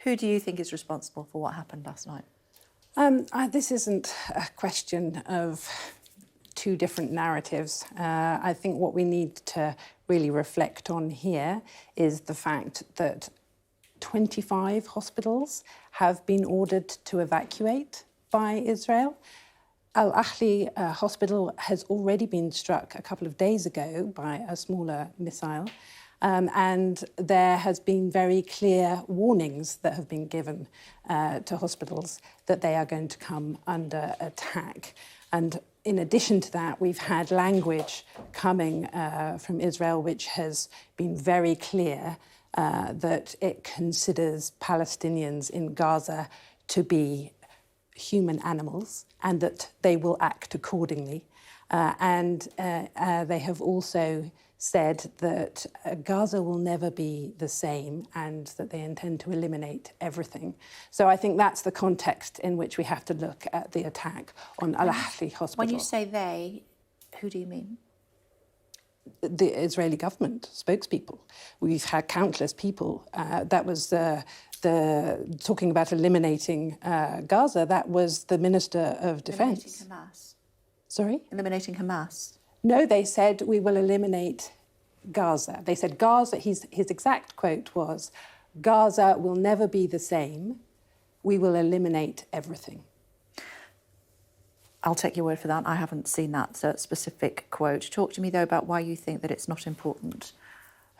Who do you think is responsible for what happened last night? This isn't a question of two different narratives. I think what we need to really reflect on here is the fact that 25 hospitals have been ordered to evacuate by Israel. Al-Ahli hospital has already been struck a couple of days ago by a smaller missile. And there has been very clear warnings that have been given to hospitals that they are going to come under attack. And in addition to that, we've had language coming from Israel which has been very clear that it considers Palestinians in Gaza to be human animals and that they will act accordingly. And they have also said that Gaza will never be the same and that they intend to eliminate everything. So I think that's the context in which we have to look at the attack on Al-Ahli hospital. When you say they, who do you mean? The Israeli government spokespeople. We've had countless people. That was talking about eliminating Gaza. That was the Minister of Defence. Eliminating Hamas. Sorry? Eliminating Hamas. No, they said we will eliminate Gaza. They said Gaza, his exact quote was, Gaza will never be the same. We will eliminate everything. I'll take your word for that. I haven't seen that specific quote. Talk to me, though, about why you think that it's not important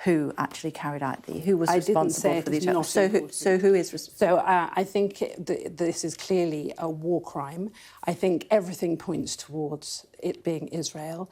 who actually carried out who was responsible for the attack. So who is responsible? So I think this is clearly a war crime. I think everything points towards it being Israel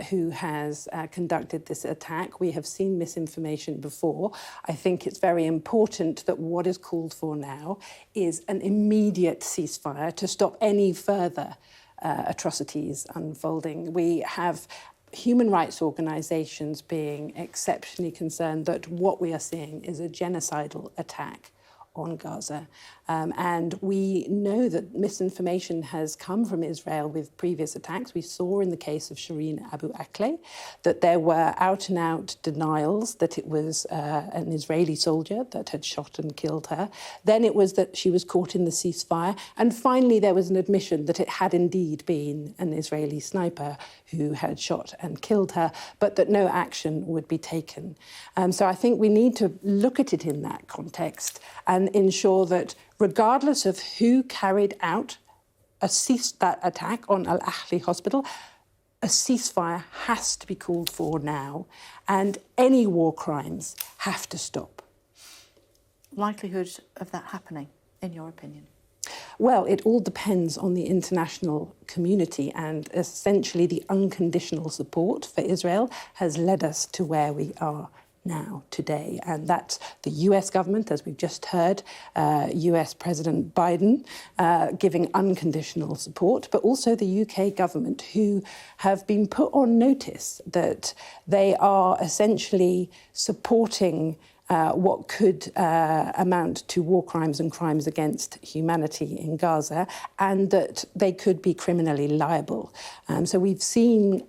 who has conducted this attack. We have seen misinformation before. I think it's very important that what is called for now is an immediate ceasefire to stop any further atrocities unfolding. We have human rights organisations being exceptionally concerned that what we are seeing is a genocidal attack on Gaza. And we know that misinformation has come from Israel with previous attacks. We saw in the case of Shireen Abu Akleh that there were out-and-out denials that it was an Israeli soldier that had shot and killed her. Then it was that she was caught in the ceasefire. And finally, there was an admission that it had indeed been an Israeli sniper who had shot and killed her, but that no action would be taken. So I think we need to look at it in that context and ensure that regardless of who carried out that attack on Al-Ahli hospital, a ceasefire has to be called for now, and any war crimes have to stop. Likelihood of that happening, in your opinion? Well, it all depends on the international community, and essentially the unconditional support for Israel has led us to where we are now, today. And that's the US government, as we've just heard, US President Biden giving unconditional support, but also the UK government, who have been put on notice that they are essentially supporting what could amount to war crimes and crimes against humanity in Gaza, and that they could be criminally liable. So we've seen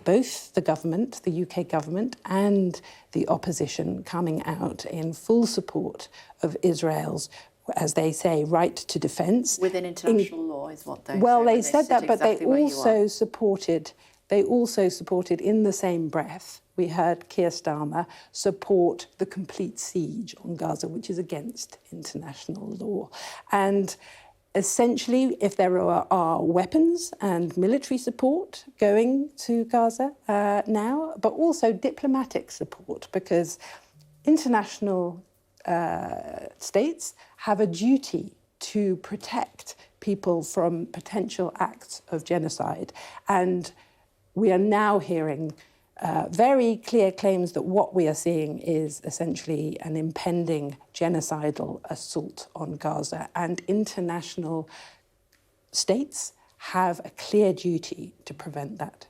both the government, the UK government, and the opposition coming out in full support of Israel's, as they say, right to defence. Within international law is what they Well, say. they said that, but they also supported in the same breath, we heard Keir Starmer support the complete siege on Gaza, which is against international law. And essentially, if there are weapons and military support going to Gaza now, but also diplomatic support, because international states have a duty to protect people from potential acts of genocide. And we are now hearing very clear claims that what we are seeing is essentially an impending genocidal assault on Gaza, and international states have a clear duty to prevent that.